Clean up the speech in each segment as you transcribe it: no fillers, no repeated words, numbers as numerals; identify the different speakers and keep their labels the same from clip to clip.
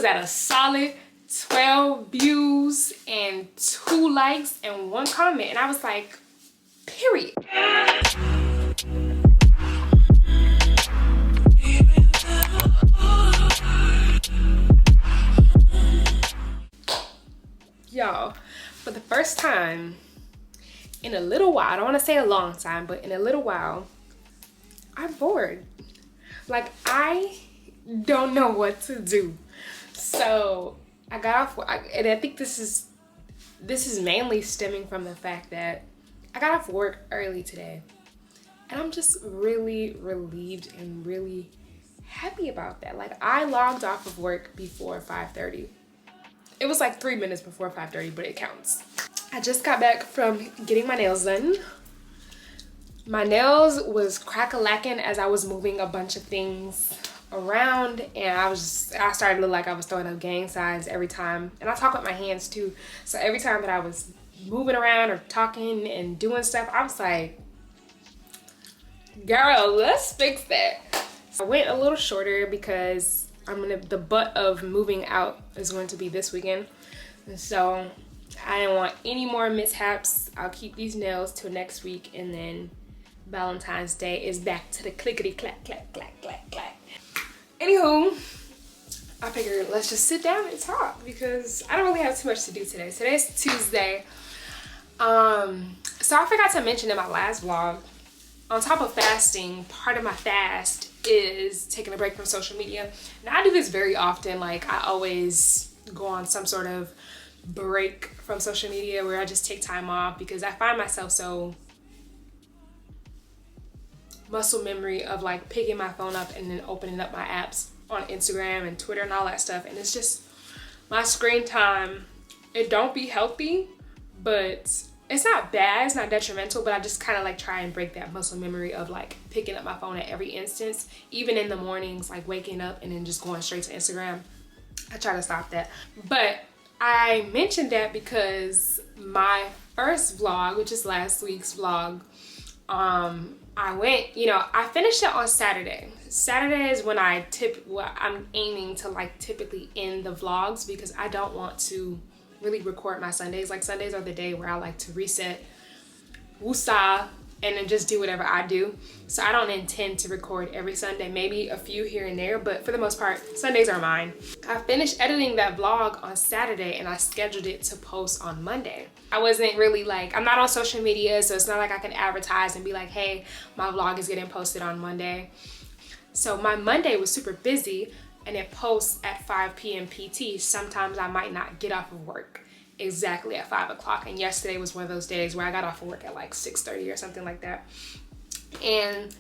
Speaker 1: was at a solid 12 views and 2 likes and 1 comment, and I was like, period. Y'all, for the first time in a little while, I don't want to say a long time, but in a little while, I'm bored. Like, I don't know what to do. So I got off, and I think this is mainly stemming from the fact that I got off work early today, and I'm just really relieved and really happy about that. Like, I logged off of work before 5:30. It was like 3 minutes before 5:30, but it counts. I just got back from getting my nails done. My nails was crack-a-lacking as I was moving a bunch of things around, and I started to look like I was throwing up gang signs every time. And I talk with my hands too, so every time that I was moving around or talking and doing stuff, I was like, girl, let's fix that. So I went a little shorter because the butt of moving out is going to be this weekend, and so I didn't want any more mishaps. I'll keep these nails till next week, and then Valentine's Day is back to the clickety clack clack clack clack clack. Anywho, I figured let's just sit down and talk because I don't really have too much to do today. Today's Tuesday. So I forgot to mention in my last vlog, on top of fasting, part of my fast is taking a break from social media. Now I do this very often. Like, I always go on some sort of break from social media where I just take time off because I find myself so muscle memory of like picking my phone up and then opening up my apps on Instagram and Twitter and all that stuff, and it's just my screen time. It don't be healthy, but it's not bad, it's not detrimental, but I just kind of like try and break that muscle memory of like picking up my phone at every instance, even in the mornings, like waking up and then just going straight to Instagram. I try to stop that. But I mentioned that because my first vlog, which is last week's vlog, I finished it on Saturday. Saturday is when I'm aiming to like typically end the vlogs because I don't want to really record my Sundays. Like, Sundays are the day where I like to reset, woosah, and then just do whatever I do. So I don't intend to record every Sunday, maybe a few here and there, but for the most part, Sundays are mine. I finished editing that vlog on Saturday and I scheduled it to post on Monday. I wasn't really like, I'm not on social media, so it's not like I can advertise and be like, hey, my vlog is getting posted on Monday. So my Monday was super busy, and it posts at 5 p.m. PT. Sometimes I might not get off of work exactly at 5 o'clock. And yesterday was one of those days where I got off of work at like 6:30 or something like that. And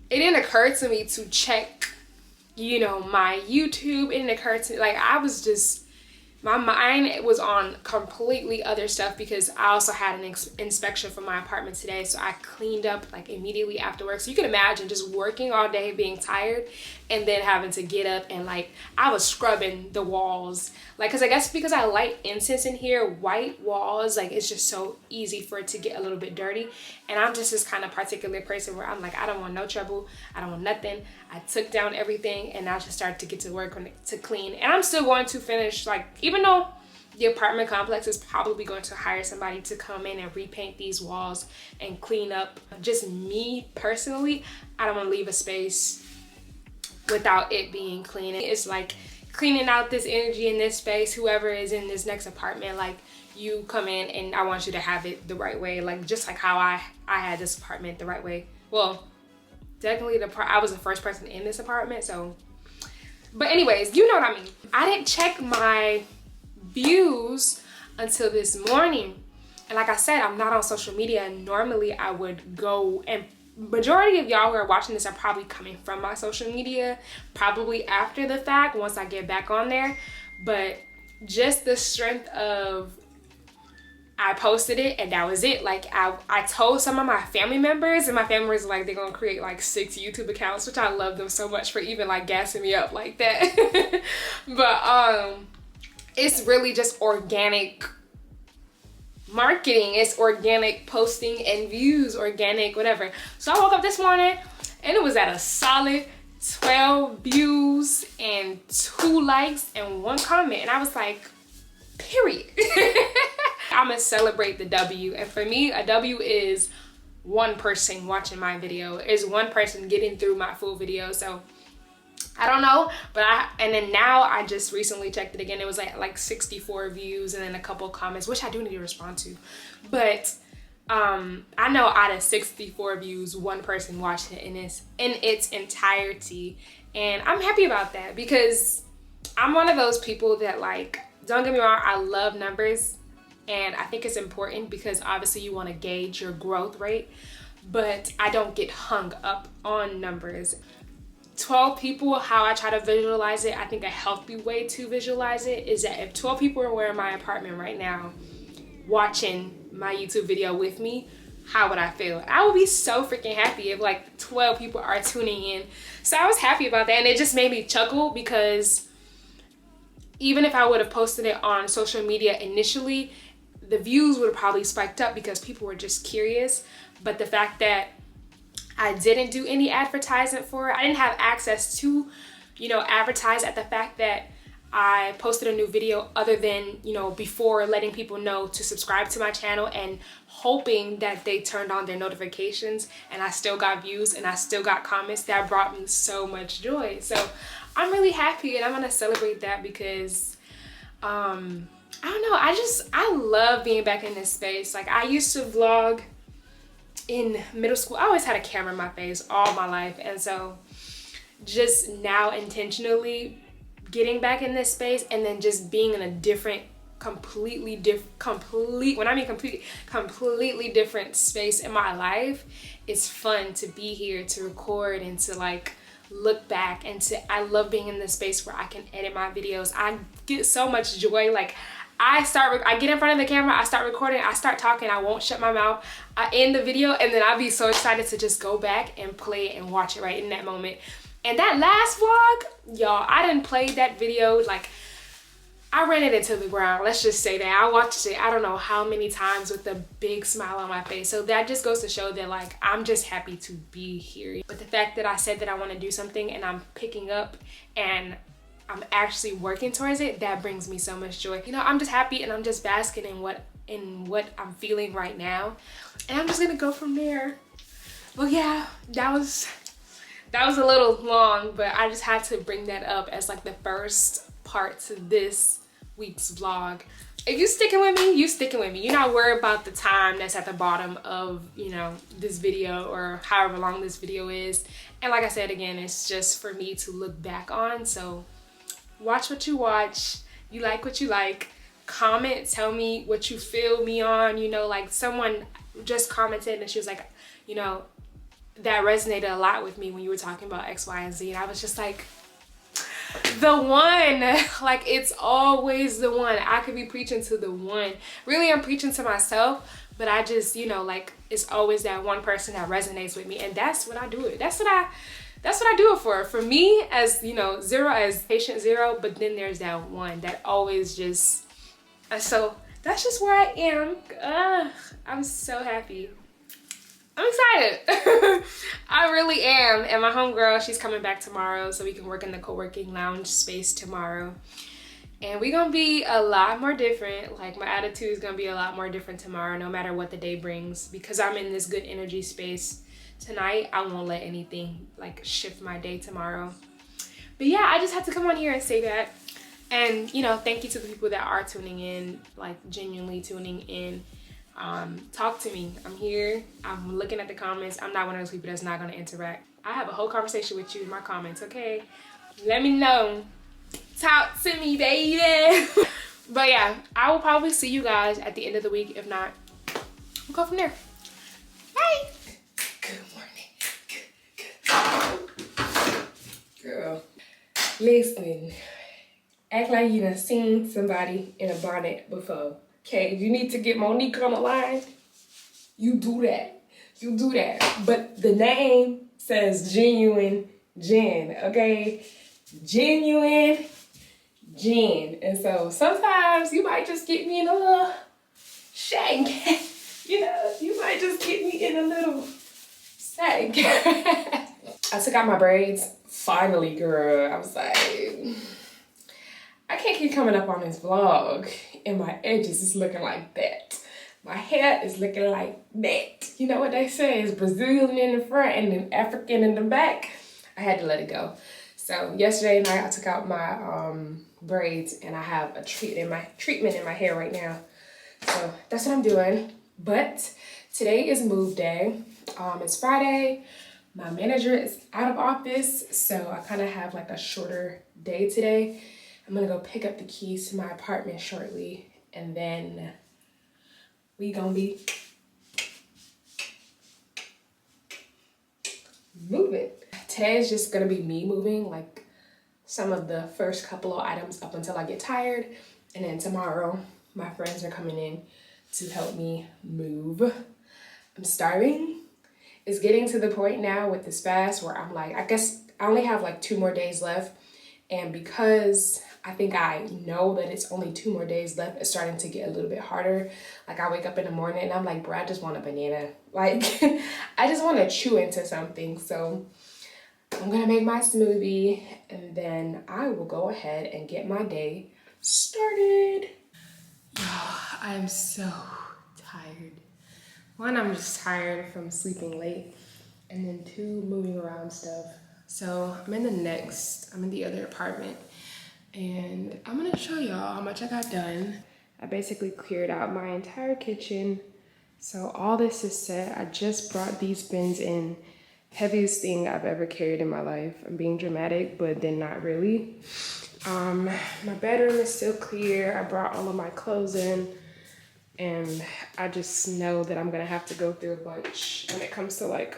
Speaker 1: it didn't occur to me to check, my YouTube. It didn't occur to me, like, I was just, my mind was on completely other stuff because I also had an inspection for my apartment today. So I cleaned up like immediately after work. So you can imagine just working all day, being tired, and then having to get up and like, I was scrubbing the walls. Like, because I light incense in here, white walls, like, it's just so easy for it to get a little bit dirty. And I'm just this kind of particular person where I'm like, I don't want no trouble. I don't want nothing. I took down everything and I just started to get to work to clean. And I'm still going to finish, like, even though the apartment complex is probably going to hire somebody to come in and repaint these walls and clean up. Just me personally, I don't want to leave a space without it being clean. It's like cleaning out this energy in this space. Whoever is in this next apartment, like, you come in and I want you to have it the right way, like just like how I had this apartment the right way. Well, technically I was the first person in this apartment, so, but anyways, you know what I mean. I didn't check my views until this morning, and like I said, I'm not on social media, and normally I would go, and majority of y'all who are watching this are probably coming from my social media, probably after the fact once I get back on there. But just the strength of, I posted it and that was it. Like, I told some of my family members, and my family members like, they're gonna create like 6 YouTube accounts, which I love them so much for even like gassing me up like that. But it's really just organic marketing. It's organic posting and views, organic whatever. So I woke up this morning and it was at a solid 12 views and 2 likes and 1 comment. And I was like, period. I'm gonna celebrate the W. And for me, a W is 1 person watching my video, is 1 person getting through my full video. So I don't know, but and then now I just recently checked it again. It was like 64 views and then a couple comments, which I do need to respond to. But I know out of 64 views, 1 person watched it in its entirety. And I'm happy about that because I'm one of those people that, like, don't get me wrong, I love numbers and I think it's important because obviously you want to gauge your growth rate, but I don't get hung up on numbers. 12 people, how I try to visualize it, I think a healthy way to visualize it is that if 12 people were in my apartment right now watching my YouTube video with me, how would I feel? I would be so freaking happy if like 12 people are tuning in. So I was happy about that, and it just made me chuckle because even if I would have posted it on social media initially, the views would have probably spiked up because people were just curious. But the fact that I didn't do any advertisement for it, I didn't have access to, you know, advertise at the fact that I posted a new video other than, you know, before letting people know to subscribe to my channel and hoping that they turned on their notifications, and I still got views and I still got comments. That brought me so much joy. So I'm really happy and I'm gonna celebrate that because I don't know, I love being back in this space. Like, I used to vlog in middle school. I always had a camera in my face all my life, and so just now intentionally getting back in this space and then just being in a different, completely different space in my life, it's fun to be here, to record and to like look back, and I love being in this space where I can edit my videos. I get so much joy. Like, I get in front of the camera, I start recording, I start talking, I won't shut my mouth, I end the video, and then I'll be so excited to just go back and play it and watch it right in that moment. And that last vlog, y'all, I didn't play that video, like, I ran it into the ground. Let's just say that. I watched it I don't know how many times with a big smile on my face. So that just goes to show that, like, I'm just happy to be here. But the fact that I said that I want to do something and I'm picking up and I'm actually working towards it, that brings me so much joy. You know, I'm just happy and I'm just basking in what I'm feeling right now. And I'm just gonna go from there. Well, yeah, that was a little long, but I just had to bring that up as like the first part to this week's vlog. If you sticking with me, you sticking with me. You're not worried about the time that's at the bottom of, you know, this video or however long this video is. And like I said again, it's just for me to look back on. So watch what you watch, you like what you like, comment, tell me what you feel me on. You know, like someone just commented and she was like, you know, that resonated a lot with me when you were talking about X, Y, and Z. And I was just like, the one, like, it's always the one. I could be preaching to the one. Really, I'm preaching to myself, but I just, you know, like, it's always that one person that resonates with me, and that's what I do it. That's what I do it for. For me, as, you know, zero, as patient zero, but then there's that one that always just, so that's just where I am. I'm so happy. I'm excited. I really am. And my homegirl, she's coming back tomorrow so we can work in the co-working lounge space tomorrow. And we're gonna be a lot more different. Like, my attitude is gonna be a lot more different tomorrow, no matter what the day brings. Because I'm in this good energy space tonight, I won't let anything like shift my day tomorrow. But yeah, I just had to come on here and say that. And, you know, thank you to the people that are tuning in, like genuinely tuning in. Talk to me. I'm here. I'm looking at the comments. I'm not one of those people that's not going to interact. I have a whole conversation with you in my comments, okay? Let me know. Talk to me, baby. But yeah, I will probably see you guys at the end of the week. If not, we'll go from there. Bye. Good morning. Girl, listen. Act like you done seen somebody in a bonnet before. Okay, you need to get Monique on the line, you do that. You do that. But the name says Genuine Jen, okay? Genuine Jen. And so sometimes you might just get me in a little shank. You know, you might just get me in a little shank. I took out my braids Finally, girl. I was like, I can't keep coming up on this vlog and my edges is looking like that. My hair is looking like that. You know what they say is Brazilian in the front and then African in the back. I had to let it go. So yesterday night I took out my braids and I have a treatment in my hair right now. So that's what I'm doing. But today is move day. It's Friday. My manager is out of office, so I kind of have like a shorter day today. I'm gonna go pick up the keys to my apartment shortly, and then we gonna be moving. Today is just gonna be me moving, like some of the first couple of items up until I get tired, and then tomorrow my friends are coming in to help me move. I'm starving. It's getting to the point now with this fast where I'm like, I guess I only have like 2 more days left. And because I think I know that it's only 2 more days left, it's starting to get a little bit harder. Like I wake up in the morning and I'm like, bro, I just want a banana. Like I just want to chew into something. So I'm gonna make my smoothie and then I will go ahead and get my day started. Y'all, I am so tired. 1, I'm just tired from sleeping late, and then 2, moving around stuff. So I'm in the other apartment, and I'm gonna show y'all how much I got done. I basically cleared out my entire kitchen. So all this is set. I just brought these bins in. Heaviest thing I've ever carried in my life. I'm being dramatic, but then not really. My bedroom is still clear. I brought all of my clothes in. And I just know that I'm gonna have to go through a bunch when it comes to like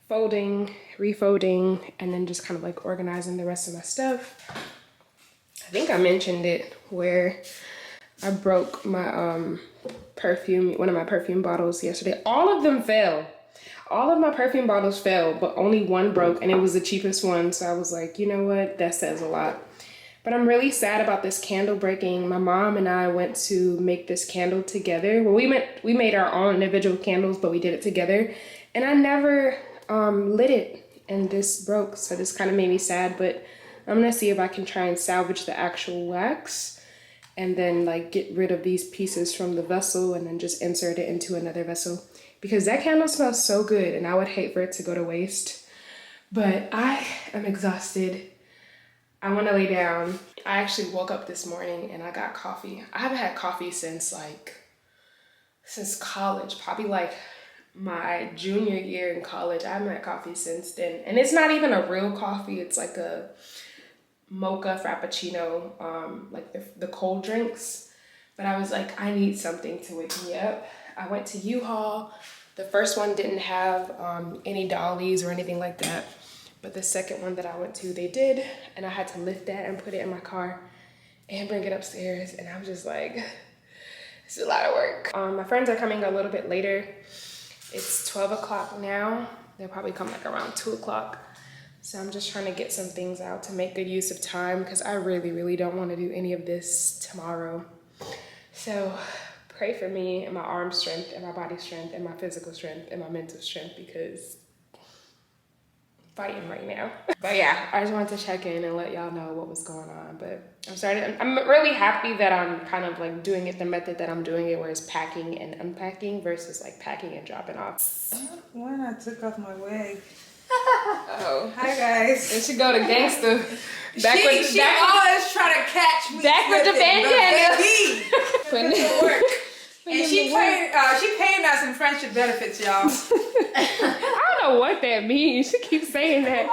Speaker 1: folding, refolding, and then just kind of like organizing the rest of my stuff. I think I mentioned it where I broke my perfume, one of my perfume bottles yesterday. All of them fell. All of my perfume bottles fell, but only one broke, and it was the cheapest one. So I was like, you know what, that says a lot. But I'm really sad about this candle breaking. My mom and I went to make this candle together. Well, we made our own individual candles, but we did it together. And I never lit it, and this broke. So this kind of made me sad, but I'm gonna see if I can try and salvage the actual wax and then like get rid of these pieces from the vessel and then just insert it into another vessel. Because that candle smells so good and I would hate for it to go to waste. But I am exhausted. I want to lay down. I actually woke up this morning and I got coffee. I haven't had coffee since college, probably like my junior year in college. I haven't had coffee since then. And it's not even a real coffee. It's like a mocha frappuccino, like the cold drinks. But I was like, I need something to wake me up. I went to U-Haul. The first one didn't have any dollies or anything like that. But the second one that I went to, they did. And I had to lift that and put it in my car and bring it upstairs. And I'm just like, it's a lot of work. My friends are coming a little bit later. It's 12 o'clock now. They'll probably come like around 2 o'clock. So I'm just trying to get some things out to make good use of time because I really, really don't want to do any of this tomorrow. So pray for me and my arm strength and my body strength and my physical strength and my mental strength because fighting right now. But yeah, I just wanted to check in and let y'all know what was going on. But I'm really happy that I'm kind of like doing it the method that I'm doing it, where it's packing and unpacking versus like packing and dropping off.
Speaker 2: When I took off my wig.
Speaker 1: Oh.
Speaker 2: Hi guys.
Speaker 1: It should go to gangster.
Speaker 2: She always try to catch me.
Speaker 1: Back with the bandana.
Speaker 2: Putting it to work. And she paying us in friendship benefits, y'all.
Speaker 1: I don't know what that means. She keeps saying that.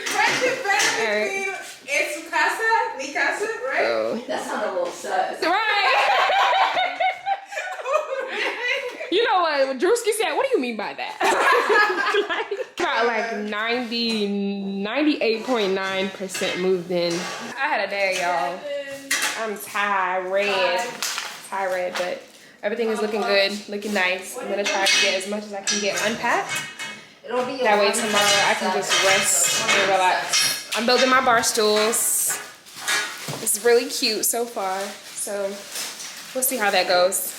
Speaker 2: Friendship benefits mean it's mi casa, right?
Speaker 1: Oh.
Speaker 3: That sounded a little sus.
Speaker 1: Right. You know what Drewski said? What do you mean by that? like 98.9% moved in. I had a day, y'all. I'm tired, but everything is looking good, looking nice. I'm gonna try to get as much as I can get unpacked. That way tomorrow I can just rest and relax. I'm building my bar stools. It's really cute so far, so we'll see how that goes.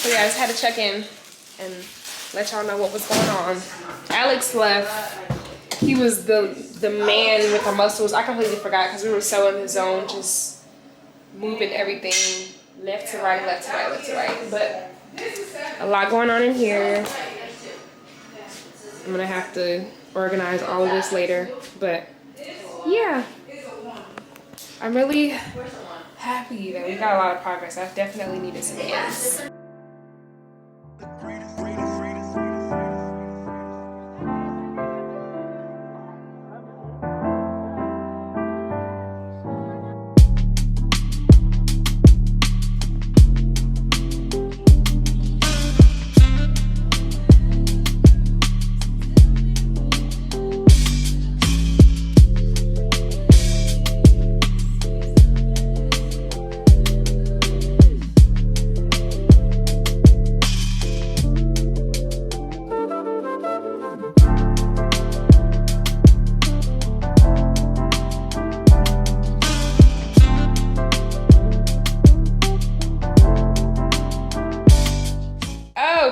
Speaker 1: But yeah, I just had to check in and let y'all know what was going on. Alex left. He was the man with the muscles. I completely forgot because we were so in the zone, just moving everything left to right, left to right, left to right. But a lot going on in here. I'm gonna have to organize all of this later. But yeah, I'm really happy that we got a lot of progress. I've definitely needed some hands.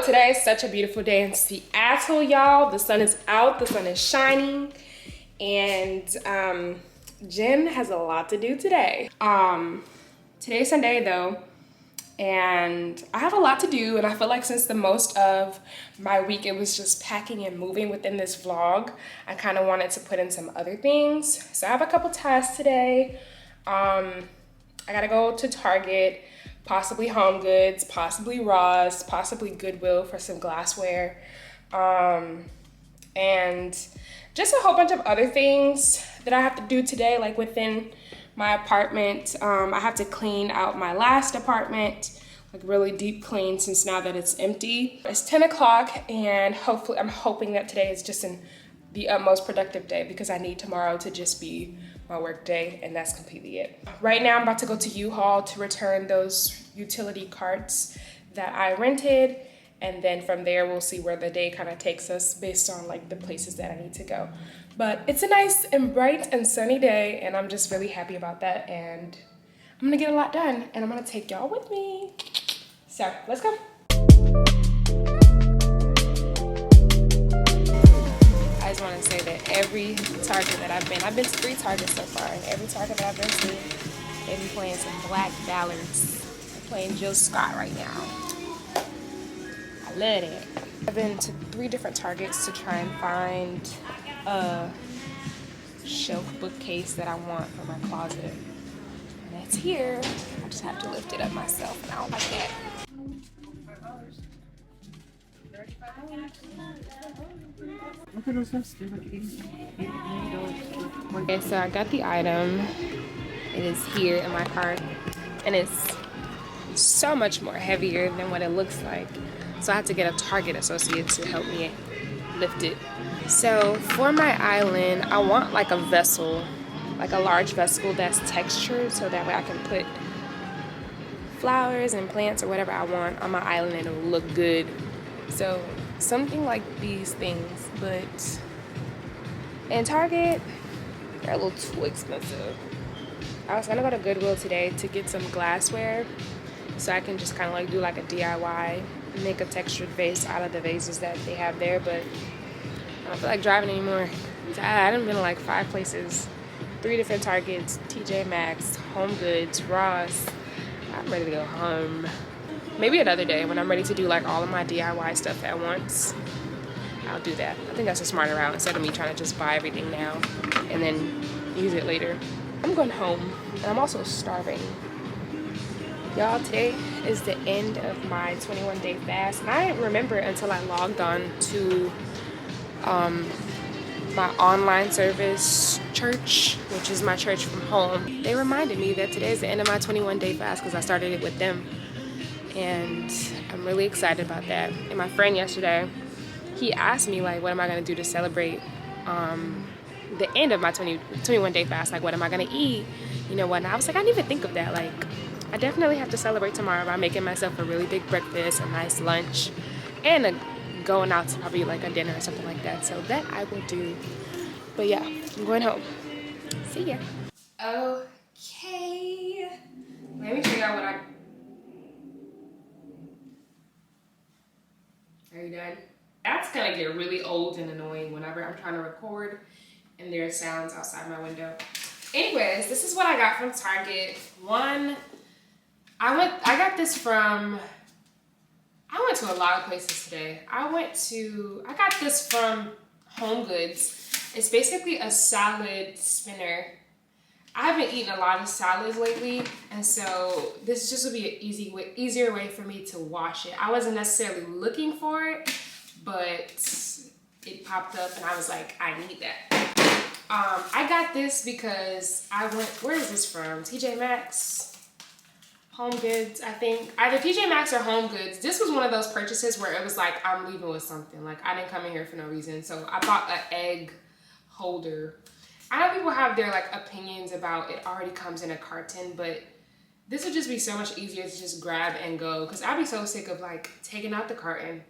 Speaker 1: Today is such a beautiful day in Seattle, y'all. The sun is out, the sun is shining, and Jen has a lot to do today. Today's Sunday though, and I have a lot to do, and I feel like since the most of my week it was just packing and moving within this vlog, I kind of wanted to put in some other things. So I have a couple tasks today. I gotta go to Target, possibly Home Goods, possibly Ross, possibly Goodwill for some glassware, and just a whole bunch of other things that I have to do today, like within my apartment. I have to clean out my last apartment, like really deep clean, since now that it's empty. It's 10 o'clock, and hopefully, I'm hoping that today is just the utmost productive day, because I need tomorrow to just be my work day, and that's completely it. Right now I'm about to go to U-Haul to return those utility carts that I rented, and then from there we'll see where the day kind of takes us based on like the places that I need to go. But it's a nice and bright and sunny day, and I'm just really happy about that, and I'm gonna get a lot done, and I'm gonna take y'all with me. So let's go. I just want to say that every Target that I've been to 3 Targets so far, and every Target that I've been to, they've been playing some Black Ballads. They're playing Jill Scott right now. I love it. I've been to 3 different Targets to try and find a shelf bookcase that I want for my closet. And it's here. I just have to lift it up myself, and I don't like that. Okay, so I got the item. It is here in my cart, and it's so much more heavier than what it looks like. So I had to get a Target associate to help me lift it. So for my island, I want like a vessel, like a large vessel that's textured, so that way I can put flowers and plants or whatever I want on my island and it'll look good. So something like these things, but in Target, they're a little too expensive. I was gonna go to Goodwill today to get some glassware, so I can just kind of like do like a DIY, make a textured vase out of the vases that they have there, but I don't feel like driving anymore. I haven't been to like 5 places, 3 different Targets, TJ Maxx, Home Goods, Ross. I'm ready to go home. Maybe another day when I'm ready to do like all of my DIY stuff at once, I'll do that. I think that's a smarter route instead of me trying to just buy everything now and then use it later. I'm going home, and I'm also starving. Y'all, today is the end of my 21-day fast, and I didn't remember until I logged on to my online service church, which is my church from home. They reminded me that today is the end of my 21-day fast because I started it with them, and I'm really excited about that. And my friend yesterday, he asked me like, what am I going to do to celebrate the end of my 21-day fast? Like, what am I going to eat? You know what? And I was like, I didn't even think of that. Like, I definitely have to celebrate tomorrow by making myself a really big breakfast, a nice lunch, and going out to probably like a dinner or something like that. So that I will do. But yeah, I'm going home. See ya. Okay. Let me figure out what Are you done? That's gonna get really old and annoying whenever I'm trying to record and there are sounds outside my window. Anyways, this is what I got from Target. I got this from, I went to a lot of places today. I got this from Home Goods. It's basically a salad spinner. I haven't eaten a lot of salads lately, and so this just would be an easier way for me to wash it. I wasn't necessarily looking for it, but it popped up and I was like, I need that. I got this because where is this from? TJ Maxx? Home Goods, I think. Either TJ Maxx or Home Goods. This was one of those purchases where it was like, I'm leaving with something. Like, I didn't come in here for no reason. So I bought an egg holder. I know people have their like opinions about it already comes in a carton, but this would just be so much easier to just grab and go. Because I'd be so sick of like taking out the carton,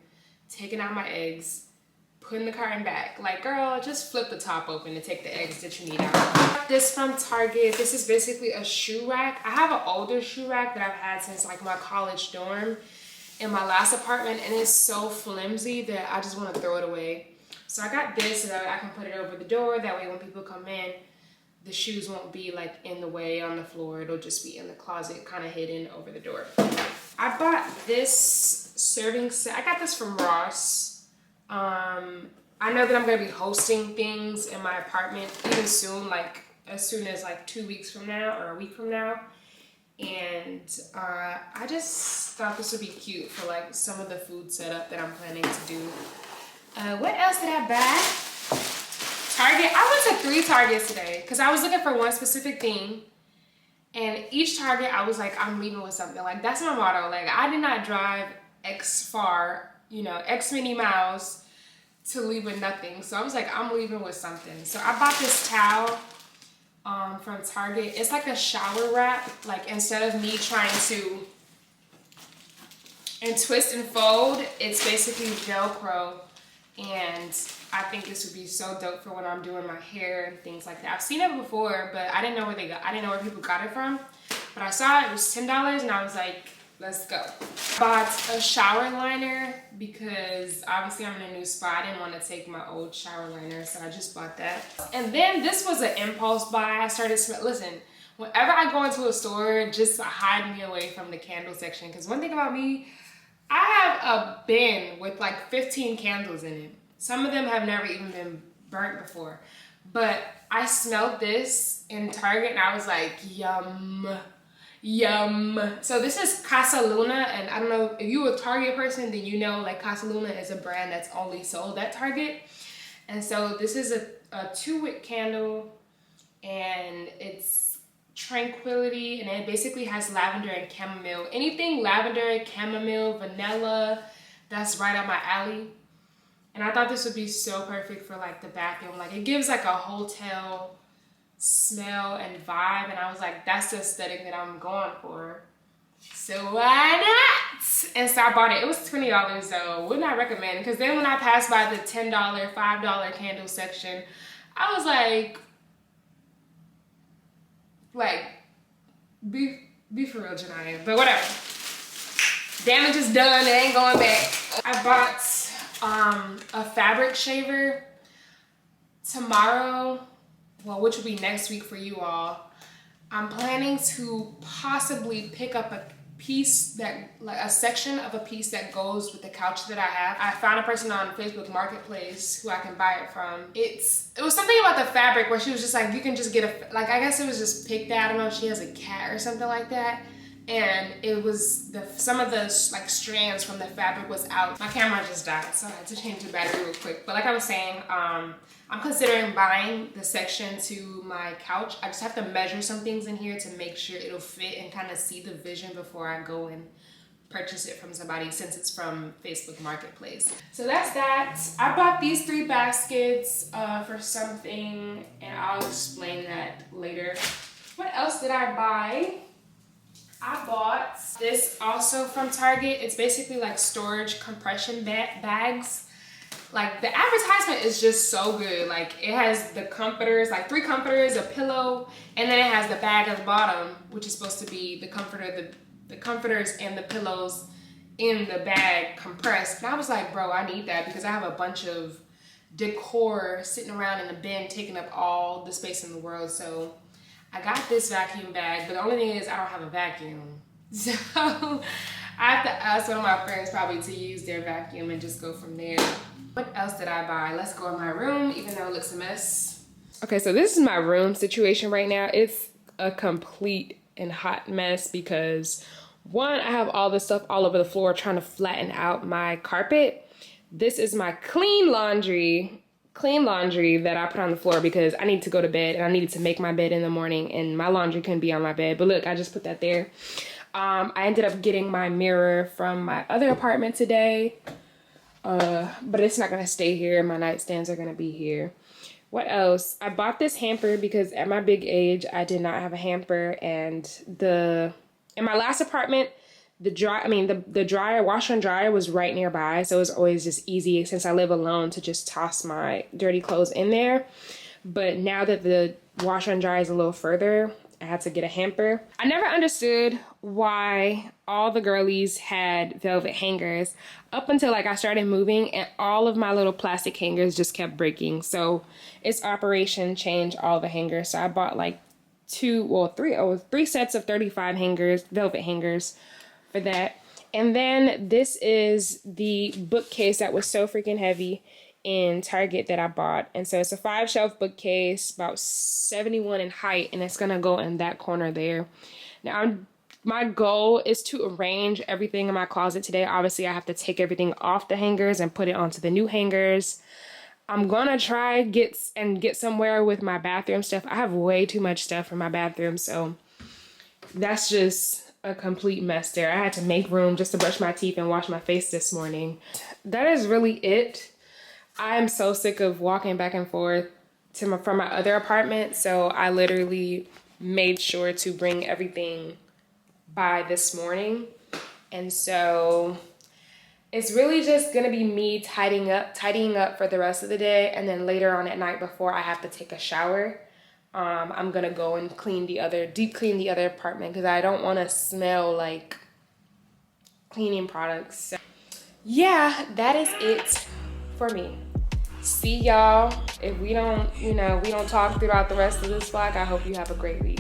Speaker 1: taking out my eggs, putting the carton back. Like, girl, just flip the top open and take the eggs that you need out. I got this from Target. This is basically a shoe rack. I have an older shoe rack that I've had since like my college dorm in my last apartment, and it's so flimsy that I just want to throw it away. So I got this so that I can put it over the door. That way when people come in, the shoes won't be like in the way on the floor. It'll just be in the closet, kind of hidden over the door. I bought this serving set. I got this from Ross. I know that I'm gonna be hosting things in my apartment even soon, like as soon as like 2 weeks from now or a week from now. And I just thought this would be cute for like some of the food setup that I'm planning to do. What else did I buy? Target. I went to 3 Targets today because I was looking for one specific thing. And each Target, I was like, I'm leaving with something. Like, that's my motto. Like, I did not drive X far, you know, X many miles to leave with nothing. So I was like, I'm leaving with something. So I bought this towel from Target. It's like a shower wrap. Like, instead of me trying to twist and fold, it's basically Velcro. And I think this would be so dope for when I'm doing my hair and things like that. I've seen it before, but I didn't know where people got it from. But I saw it was $10 and I was like, let's go. Bought a shower liner because obviously I'm in a new spot. I didn't want to take my old shower liner, so I just bought that. And then this was an impulse buy. I started listen, whenever I go into a store, just hide me away from the candle section. Because one thing about me, I have a bin with like 15 candles in it. Some of them have never even been burnt before. But I smelled this in Target and I was like, yum, yum. So this is Casa Luna, and I don't know, if you're a Target person, then you know like Casa Luna is a brand that's only sold at Target. And so this is a 2-wick candle, and it's Tranquility, and it basically has lavender and chamomile. Anything lavender, chamomile, vanilla, that's right up my alley. And I thought this would be so perfect for like the bathroom. Like, it gives like a hotel smell and vibe, and I was like, that's the aesthetic that I'm going for. So why not? And so I bought it. It was $20 though. Would not recommend, because then when I passed by the $10, $5 candle section, I was like, be for real, Janaya. But whatever. Damage is done. It ain't going back. I bought a fabric shaver. Tomorrow, well, which will be next week for you all, I'm planning to possibly pick up a piece that, like a section of a piece that goes with the couch that I have. I found a person on Facebook Marketplace who I can buy it from. It was something about the fabric where she was just like, you can just get a, like, I guess it was just picked out. I don't know if she has a cat or something like that. And it was some of the like strands from the fabric was out. My camera just died, so I had to change the battery real quick. But like I was saying, I'm considering buying the section to my couch. I just have to measure some things in here to make sure it'll fit and kind of see the vision before I go and purchase it from somebody, since it's from Facebook Marketplace. So that's that. I bought these 3 baskets for something, and I'll explain that later. What else did I buy? I bought this also from Target. It's basically like storage compression bags. Like, the advertisement is just so good. Like, it has the comforters, like 3 comforters, a pillow, and then it has the bag at the bottom, which is supposed to be the comforter, the comforters and the pillows in the bag compressed. And I was like, bro, I need that because I have a bunch of decor sitting around in the bin taking up all the space in the world. So I got this vacuum bag, but the only thing is I don't have a vacuum. So I have to ask one of my friends probably to use their vacuum and just go from there. What else did I buy? Let's go in my room, even though it looks a mess. Okay, so this is my room situation right now. It's a complete and hot mess because one, I have all this stuff all over the floor trying to flatten out my carpet. This is my clean laundry that I put on the floor because I need to go to bed and I needed to make my bed in the morning and my laundry couldn't be on my bed. But look, I just put that there. I ended up getting my mirror from my other apartment today. But it's not gonna stay here. My nightstands are gonna be here. What else? I bought this hamper because at my big age, I did not have a hamper, and in my last apartment, the dryer, washer and dryer was right nearby, so it was always just easy since I live alone to just toss my dirty clothes in there. But now that the washer and dryer is a little further, I had to get a hamper. I never understood why all the girlies had velvet hangers up until like I started moving, and all of my little plastic hangers just kept breaking. So it's Operation Change all the hangers. So I bought like three sets of 35 hangers, velvet hangers for that. And then this is the bookcase that was so freaking heavy in Target that I bought. And so it's a 5-shelf bookcase, about 71 in height, and it's gonna go in that corner there. Now my goal is to arrange everything in my closet today. Obviously I have to take everything off the hangers and put it onto the new hangers. I'm gonna try get somewhere with my bathroom stuff. I have way too much stuff in my bathroom, so that's just a complete mess there. I had to make room just to brush my teeth and wash my face this morning. That is really it. I'm so sick of walking back and forth from my other apartment, so I literally made sure to bring everything by this morning. And so it's really just gonna be me tidying up for the rest of the day, and then later on at night before I have to take a shower, I'm gonna go and deep clean the other apartment because I don't want to smell like cleaning products. So, yeah, that is it for me. See y'all. If we don't talk throughout the rest of this vlog, I hope you have a great week.